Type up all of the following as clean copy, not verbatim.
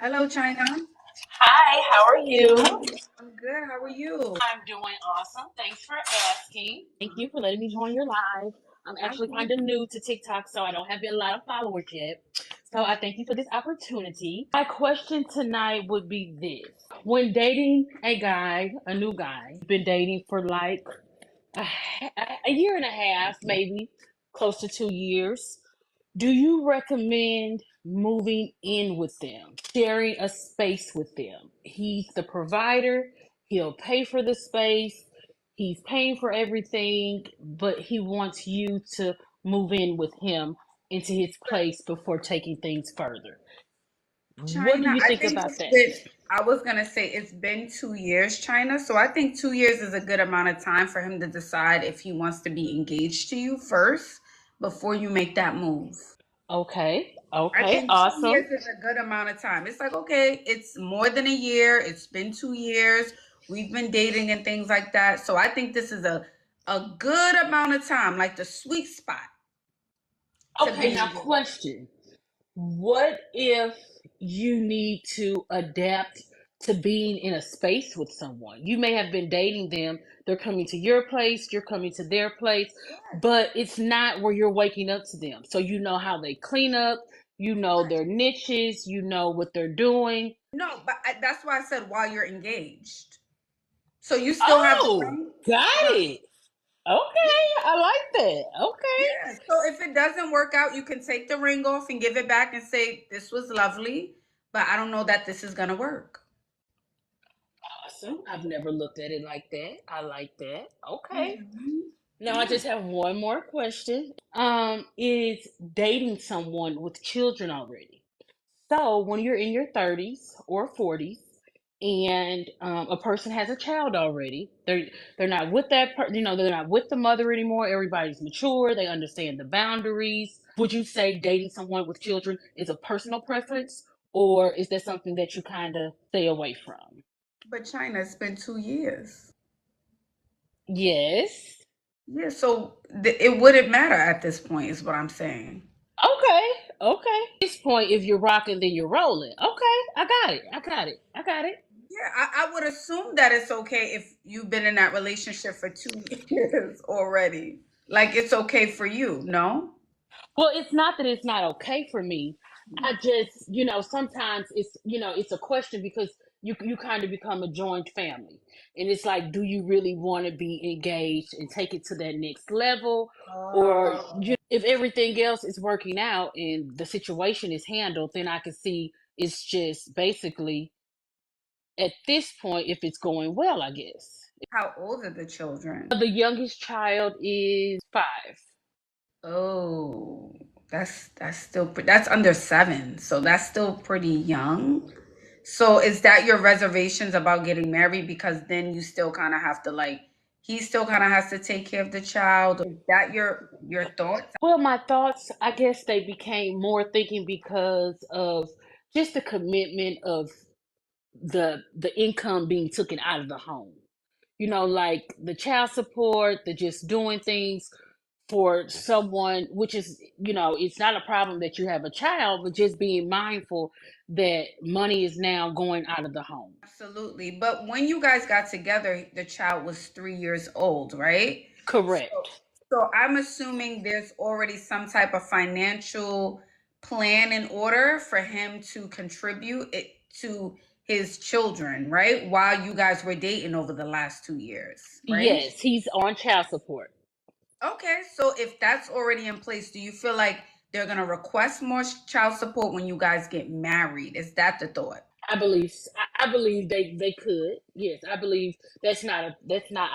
Hello, China. Hi, how are you? I'm good. How are you? I'm doing awesome. Thanks for asking. Thank you for letting me join your live. I'm actually kind of Absolutely. new to TikTok, so I don't have a lot of followers yet. So I thank you for this opportunity. My question tonight would be this. When dating a new guy, been dating for like a year and a half, maybe close to 2 years, do you recommend moving in with them, sharing a space with them? He's the provider, he'll pay for the space, he's paying for everything, but he wants you to move in with him into his place before taking things further. What do China, you I think think about it's that? been, I was going to say it's been 2 years, China. So I think 2 years is a good amount of time for him to decide if he wants to be engaged to you first before you make that move. Okay, I okay, think 2 years awesome. is a good amount of time. It's like, okay, it's more than a year. It's been 2 years. We've been dating and things like that. So I think this is a good amount of time, like the sweet spot to Okay, be now engaged. question. What if you need to adapt to being in a space with someone? You may have been dating them, they're coming to your place, you're coming to their place, but it's not where you're waking up to them. So you know how they clean up, you know Right. their niches, you know what they're doing. No, but that's why I said while you're engaged. So you still have the Oh, ring? got Right. it. Okay, I like that. Okay. Yeah. So if it doesn't work out, you can take the ring off and give it back and say, this was lovely, but I don't know that this is going to work. Awesome. I've never looked at it like that. I like that. Okay. Mhm. Now I Yeah. just have one more question. Is dating someone with children already? So when you're in your 30s or 40s and a person has a child already, they're not with they're not with the mother anymore. Everybody's mature, they understand the boundaries. Would you say dating someone with children is a personal preference, or is that something that you kind of stay away from? But China, it's been 2 years. Yes. Yeah. So it wouldn't matter at this point, is what I'm saying. Okay, okay. At this point, if you're rocking, then you're rolling. Okay, I got it. I got it. I got it. Yeah, I would assume that it's okay if you've been in that relationship for 2 years already. Like it's okay for you, no? Well, it's not that it's not okay for me. I just, sometimes it's a question because you kind of become a joint family, and it's like, do you really want to be engaged and take it to that next level, or Oh. if everything else is working out and the situation is handled, then I can see it's just basically at this point if it's going well, I guess. How old are the children? The youngest child is 5. Oh, that's still that's under 7, so that's still pretty young. So is that your reservations about getting married? Because then you still kind of have to like he still kind of has to take care of the child. Is that your thoughts? Well, my thoughts, I guess they became more thinking because of just the commitment of the income being taken out of the home. Like the child support, the just doing things for someone, which is, it's not a problem that you have a child, but just being mindful that money is now going out of the home. Absolutely. But when you guys got together, the child was 3 years old, right? So, Correct. so I'm assuming there's already some type of financial plan in order for him to contribute it to his children, right? While you guys were dating over the last 2 years, right? Yes, he's on child support. Okay, so if that's already in place, do you feel like they're gonna request more child support when you guys get married? Is that the thought? I believe they could. Yes, I believe that's not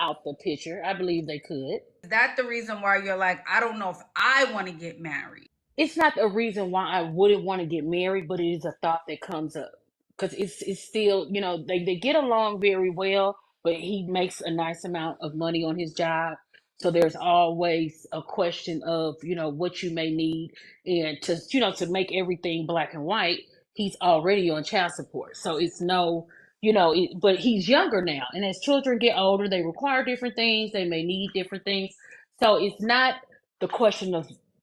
out the picture. I believe they could. Is that the reason why you're like, I don't know if I want to get married? It's not a reason why I wouldn't want to get married, but it is a thought that comes up because it's still, they get along very well, but he makes a nice amount of money on his job. So there's always a question of, what you may need, and to make everything black and white, he's already on child support. So it's no, but he's younger now, and as children get older, they require different things. They may need different things. So it's not the question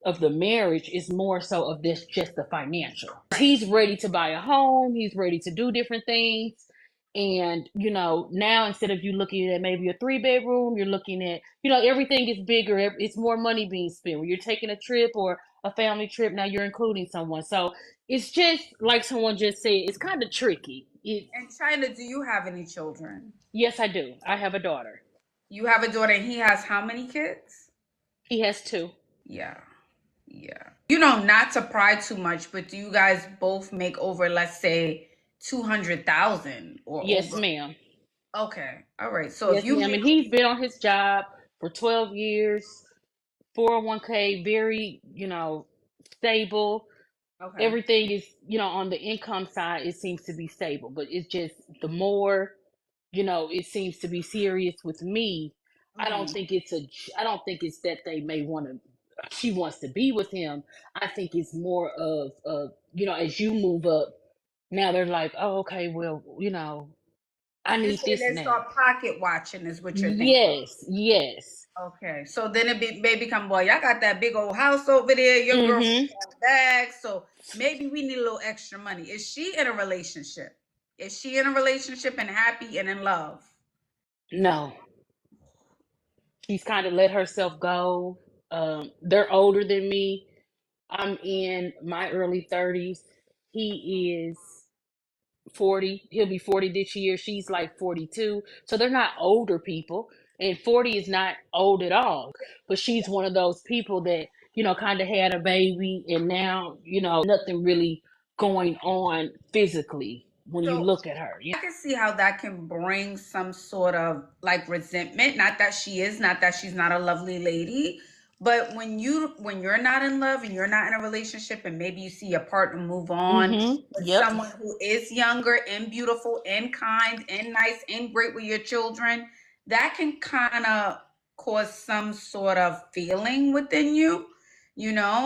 of the marriage is more so of this just the financial. He's ready to buy a home, he's ready to do different things. And now instead of you looking at maybe a 3 bedroom, you're looking at, everything is bigger. It's more money being spent. When you're taking a trip or a family trip, now you're including someone. So it's just like someone just said, it's kind of tricky. And China, do you have any children? Yes, I do. I have a daughter. You have a daughter and he has how many kids? He has 2. Yeah. Yeah. Not to pry too much, but do you guys both make over, let's say, 200,000 or Yes, over? ma'am. Okay. All right. So if Yes, you ma'am. make And he's been on his job for 12 years, 401k, very, stable. okay. Everything is, on the income side, it seems to be stable. But it's just the more, it seems to be serious with me. I don't Hmm. think it's a, I don't think it's that they may want to, she wants to be with him. I think it's more of, as you move up, now they're like, oh, okay, well, I You need say this they now. start pocket watching is what you're thinking. Yes, yes. Okay. So then may become, boy, y'all got that big old house over there. Your girlfriend Mm-hmm. got bags. So maybe we need a little extra money. Is she in a relationship? Is she in a relationship and happy and in love? No, she's kind of let herself go. They're older than me. I'm in my early 30s. He is 40. He'll be 40 this year. She's like 42. So they're not older people. And 40 is not old at all. But she's one of those people that, kind of had a baby and now, nothing really going on physically when you So look at her. I can see how that can bring some sort of like resentment. Not that she's not a lovely lady, but when you're not in love and you're not in a relationship, and maybe you see your partner move on Mm-hmm. with Yep. someone who is younger and beautiful and kind and nice and great with your children, that can kind of cause some sort of feeling within you,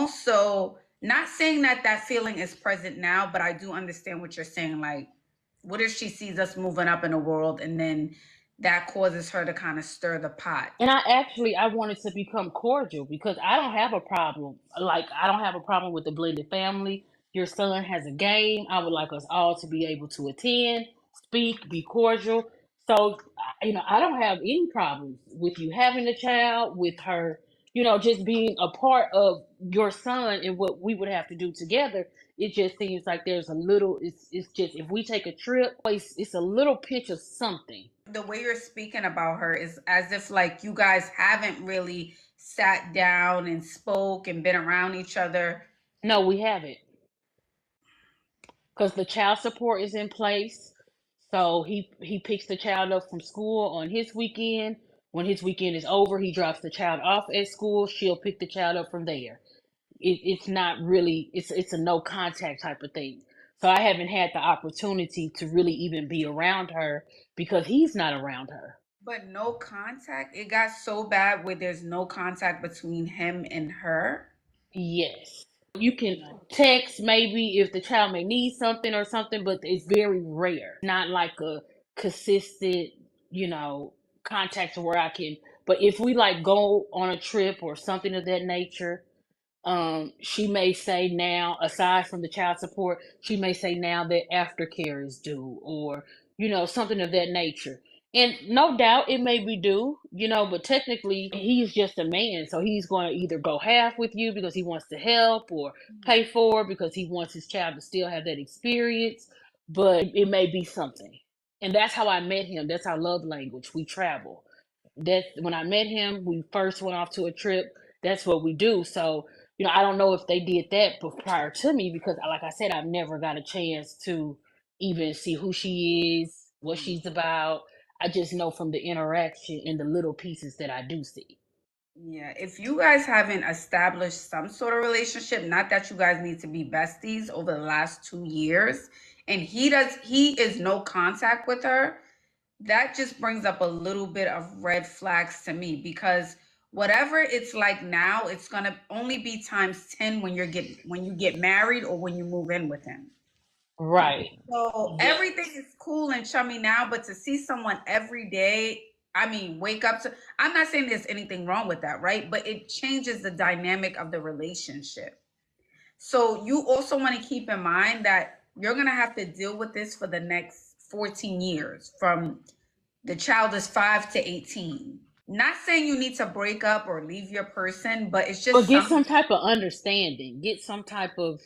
So not saying that that feeling is present now, but I do understand what you're saying. Like, what if she sees us moving up in the world and then that causes her to kind of stir the pot? And I wanted to become cordial because I don't have a problem. Like, I don't have a problem with the blended family. Your son has a game. I would like us all to be able to attend, speak, be cordial. So, I don't have any problems with you having a child, with her, just being a part of your son and what we would have to do together. It just seems like there's a little, it's just, if we take a trip, it's a little pinch of something. The way you're speaking about her is as if like you guys haven't really sat down and spoke and been around each other. No, we haven't. Because the child support is in place. So he picks the child up from school on his weekend. When his weekend is over, he drops the child off at school. She'll pick the child up from there. It's not really it's a no contact type of thing. So I haven't had the opportunity to really even be around her because he's not around her. But no contact. It got so bad where there's no contact between him and her. Yes. You can text maybe if the child may need something or something, but it's very rare. Not like a consistent, you know, contact to where I can. But if we like go on a trip or something of that nature, she may say now, aside from the child support, she may say now that aftercare is due or, something of that nature. And no doubt it may be due, but technically he's just a man. So he's going to either go half with you because he wants to help or pay for it because he wants his child to still have that experience. But it may be something. And that's how I met him. That's our love language. We travel. That when I met him, we first went off to a trip. That's what we do. So, I don't know if they did that prior to me because, like I said, I've never got a chance to even see who she is, what Mm. she's about. I just know from the interaction and the little pieces that I do see. Yeah, if you guys haven't established some sort of relationship, not that you guys need to be besties over the last 2 years, and he is no contact with her, that just brings up a little bit of red flags to me because whatever it's like now, it's gonna only be times 10 when you get married or when you move in with him. Right. So Yeah. everything is cool and chummy now, but to see someone every day, I mean, wake up to, I'm not saying there's anything wrong with that, right? But it changes the dynamic of the relationship. So you also want to keep in mind that you're going to have to deal with this for the next 14 years, from the child is 5 to 18. Not saying you need to break up or leave your person, but it's But just get something. some type of understanding, get some type of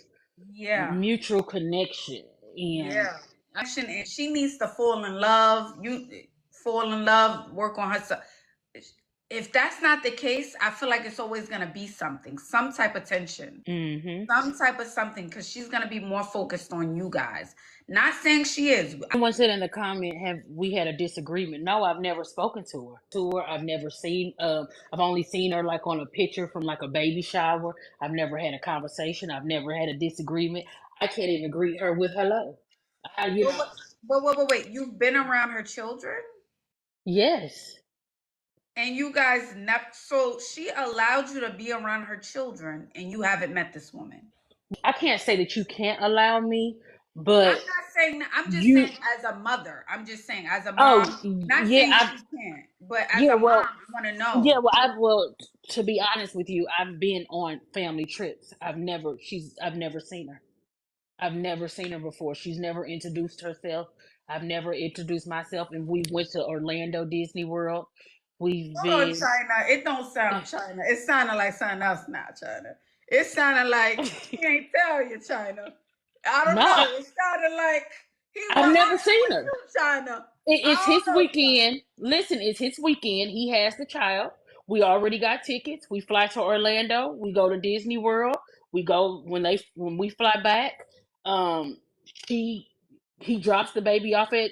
Yeah. mutual connection. And Yeah. And she needs to fall in love. You fall in love, work on herself. If that's not the case, I feel like it's always going to be something, some type of tension, hmm some type of something, because she's going to be more focused on you guys. Not saying she is. someone said in the comment, have we had a disagreement? No, I've never spoken to her. I've never seen. I've only seen her like on a picture from like a baby shower. I've never had a conversation. I've never had a disagreement. I can't even greet her with hello. You But, know. wait. You've been around her children? Yes, And you guys never, so she allowed you to be around her children and you haven't met this woman. I can't say that you can't allow me, I'm but not saying that. I'm just you. saying as a mother. I'm just saying as a Oh, mom. Not yeah. saying she can't, but as Yeah. a mom, Well, I want to Yeah, know. to be honest with you, I've been on family trips. I've never seen her. I've never seen her before. She's never introduced herself. I've never introduced myself, and we went to Orlando Disney World. We've Hold on, been. China. It don't sound China. It sounded like something else now, China. It sounded like he ain't tell you, China. I don't No, know. It sounded like he I've was never hanging seen with her. you, China. It's I his don't know, China. weekend. Listen, it's his weekend. He has the child. We already got tickets. We fly to Orlando. We go to Disney World. We go when we fly back. She he drops the baby off at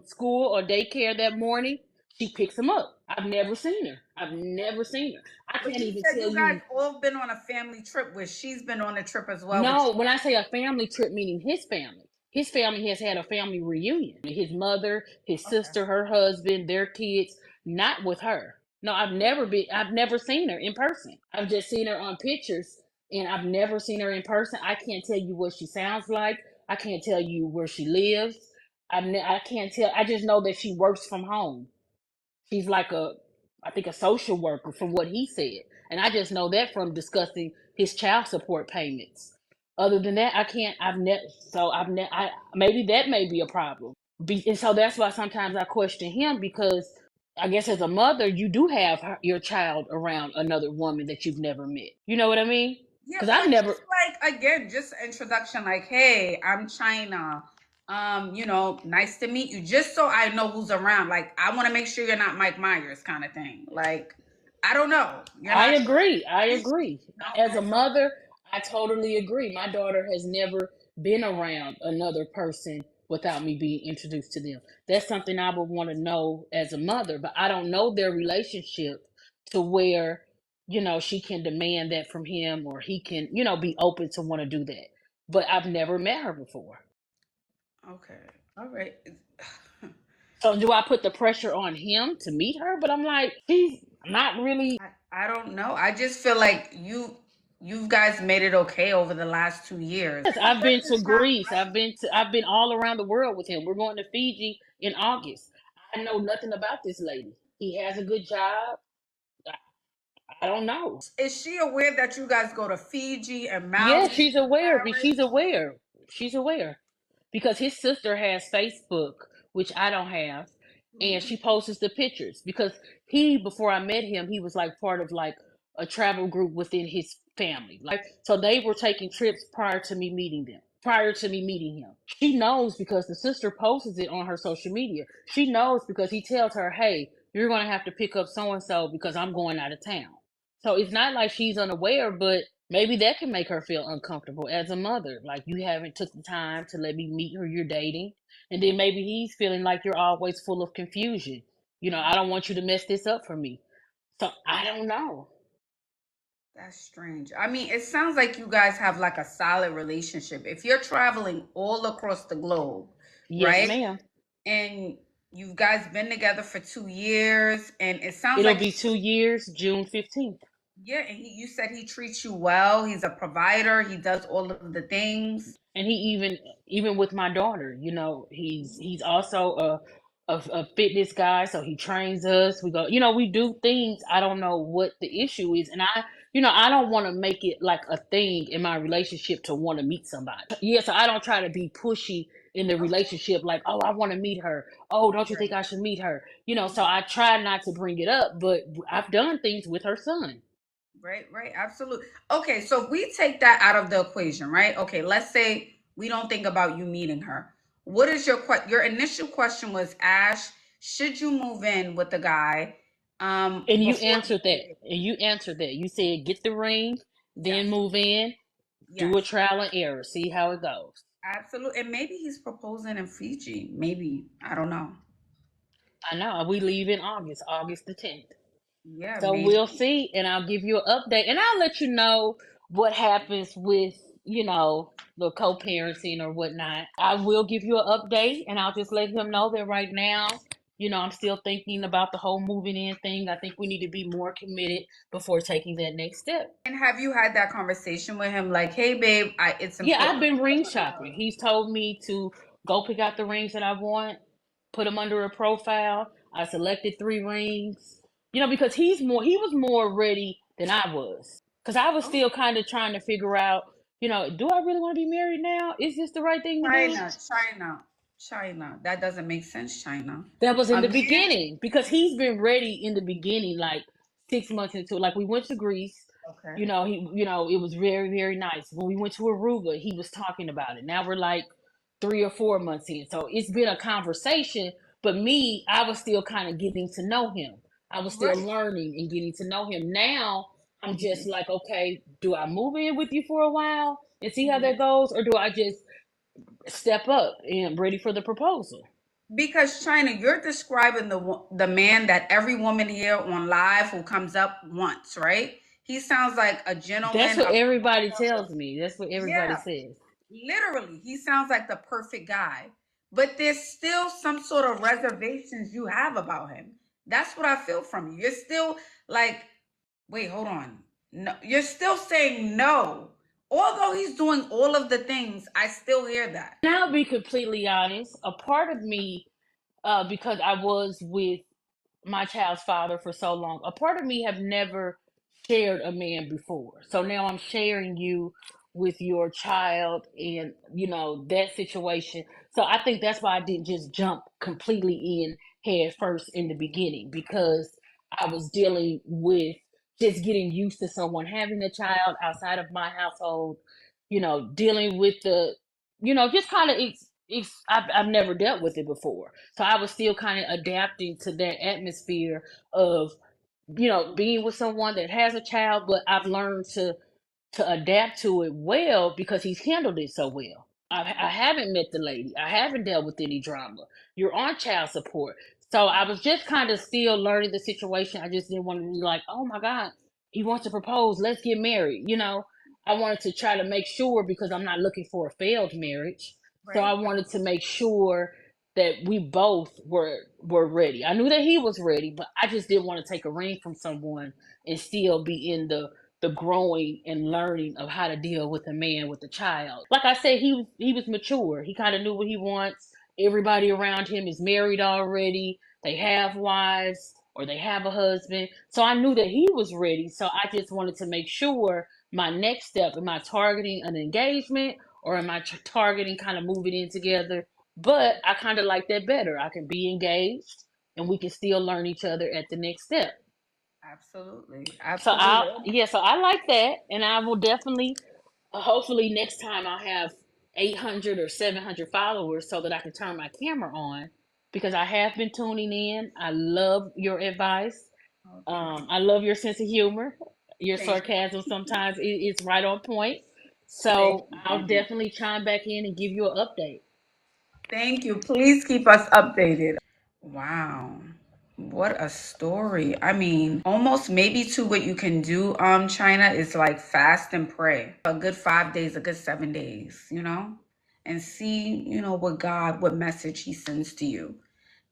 school or daycare that morning. She picks him up. I've never seen her. I've never seen her. I But can't you even said tell you guys you. all been on a family trip where she's been on a trip as well with No, you. when I say a family trip, meaning his family. His family has had a family reunion. His mother, his Okay. sister, her husband, their kids, not with her. No, I've never seen her in person. I've just seen her on pictures and I've never seen her in person. I can't tell you what she sounds like. I can't tell you where she lives. I can't tell. I just know that she works from home. She's like I think a social worker from what he said. And I just know that from discussing his child support payments. Other than that, I can't, maybe that may be a problem. And so that's why sometimes I question him because I guess as a mother, you do have your child around another woman that you've never met. You know what I mean? Yeah, Because or I've just never, like again, just introduction, like, hey, I'm China. Nice to meet you. Just so I know who's around. Like, I want to make sure you're not Mike Myers kind of thing. Like, I don't know. You're I not agree. I agree. no, As I a don't. mother, I totally agree. My daughter has never been around another person without me being introduced to them. That's something I would want to know as a mother, but I don't know their relationship to where, she can demand that from him or he can, be open to want to do that. But I've never met her before. Okay. All right. So do I put the pressure on him to meet her? But I'm like, she's not really. I don't know. I just feel like you guys made it okay over the last 2 years. Yes, I've been to Greece. I've been all around the world with him. We're going to Fiji in August. I know nothing about this lady. He has a good job. I, I don't know. Is she aware that you guys go to Fiji and Yeah, Maldives she's and aware. Paris? She's aware. She's aware. Because his sister has Facebook, which I don't have, and she posts the pictures. Because before I met him, he was like part of like a travel group within his family. Like, so they were taking trips prior to me meeting them. Prior to me meeting him, she knows because the sister posts it on her social media. She knows because he tells her, "Hey, you're going to have to pick up so and so because I'm going out of town." So it's not like she's unaware, but maybe that can make her feel uncomfortable as a mother. Like you haven't took the time to let me meet who you're dating. And then maybe he's feeling like you're always full of confusion. I don't want you to mess this up for me. So I don't know. That's strange. I mean, it sounds like you guys have like a solid relationship. If you're traveling all across the globe, Yes, right? ma'am. And you guys been together for 2 years, and it sounds It'll like be 2 years, June 15th. yeah, and you said he treats you well. He's a provider. He does all of the things. And he even with my daughter, he's also a fitness guy, so he trains us. We go, we do things. I don't know what the issue is, and I don't want to make it like a thing in my relationship to want to meet somebody. Yeah, so I don't try to be pushy in the Okay. relationship, like, oh, I want to meet her. Oh, don't you think Right. I should meet her? So I try not to bring it up, but I've done things with her son. Right, right, absolutely. Okay, so if we take that out of the equation, right? Okay, let's say we don't think about you meeting her. What is your initial question was, Ash, should you move in with the guy And you before answered that. And you answered that. You said get the ring, then Yes, move in, do a yes, trial and error, see how it goes. absolutely. And maybe he's proposing in Fiji. Maybe. I don't know. I know we leave in August, August the 10th. Yeah, So maybe. we'll see, and I'll give you an update, and I'll let you know what happens with the co-parenting or whatnot. I will give you an update, and I'll just let him know that right now, I'm still thinking about the whole moving in thing. I think we need to be more committed before taking that next step. And have you had that conversation with him like, "Hey babe, it's Yeah, I've important." been ring shopping. He's told me to go pick out the rings that I want, put them under a profile. I selected 3 rings. Because he was more ready than I was. Because I was Oh, still kind of trying to figure out, do I really want to be married now? Is this the right thing to do? China. That doesn't make sense, China. That was A in the man. beginning because he's been ready in the beginning, like 6 months into it. Like we went to Greece, Okay. it was very, very nice. When we went to Aruba, he was talking about it. Now we're like 3 or 4 months in. So it's been a conversation, but me, I was still kind of getting to know him. I was still Right. learning and getting to know him. Now I'm just Mhm. like, okay, do I move in with you for a while and see how Mhm. that goes? Or do I just step up and ready for the proposal? Because China, you're describing the man that every woman here on live who comes up wants, right? He sounds like a That's gentleman, what a everybody provider. tells me. That's what everybody Yeah, says. literally, he sounds like the perfect guy. But there's still some sort of reservations you have about him. That's what I feel from you. You're still like, wait, hold on. No, you're still saying no. Although he's doing all of the things, I still hear that. And I'll be completely honest. A part of me, because I was with my child's father for so long, a part of me have never shared a man before. So now I'm sharing you with your child and that situation. So I think that's why I didn't just jump completely in head first in the beginning, because I was dealing with just getting used to someone having a child outside of my household, dealing with just kind of I've never dealt with it before. So I was still kind of adapting to that atmosphere of, being with someone that has a child, but I've learned to adapt to it well because he's handled it so well. I haven't met the lady. I haven't dealt with any drama. You're on child support. So I was just kind of still learning the situation. I just didn't want to be like, oh my God, he wants to propose. Let's get married. I wanted to try to make sure, because I'm not looking for a failed marriage. So I Right? wanted to make sure that we both were ready. I knew that he was ready, but I just didn't want to take a ring from someone and still be in the growing and learning of how to deal with a man with a child. Like I said, he was mature. He kind of knew what he wants. Everybody around him is married already. They have wives or they have a husband. So I knew that he was ready. So I just wanted to make sure my next step, am I targeting an engagement or am I targeting kind of moving in together? But I kind of like that better. I can be engaged and we can still learn each other at the next step. Absolutely. So Absolutely. so I like that, and I will definitely, hopefully next time I'll have 800 or 700 followers so that I can turn my camera on, because I have been tuning in. I love your advice. Okay. I love your sense of humor. Your Thank sarcasm sometimes it's right on point. thank So you, I'll baby. definitely chime back in and give you an update. Thank you. Please keep us updated. Wow. What a story. I mean, almost maybe to what you can do, China, is like fast and pray. A good 5 days, a good 7 days, and see, what message he sends to you.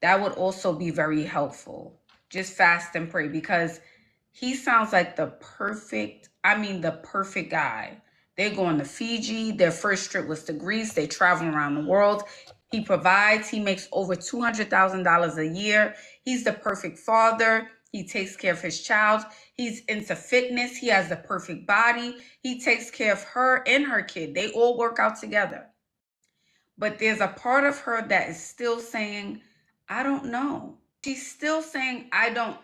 That would also be very helpful. Just fast and pray, because he sounds like the perfect guy. They're going to Fiji. Their first trip was to Greece. They travel around the world. He provides. He makes over $200,000 a year. He's the perfect father. He takes care of his child. He's into fitness. He has the perfect body. He takes care of her and her kid. They all work out together. But there's a part of her that is still saying, I don't know. She's still saying, I don't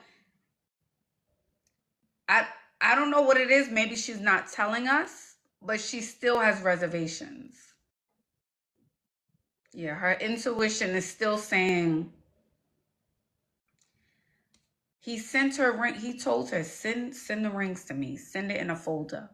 know what it is. Maybe she's not telling us, but she still has reservations. Yeah, her intuition is still saying, he sent her ring. He told her, send the rings to me. Send it in a folder.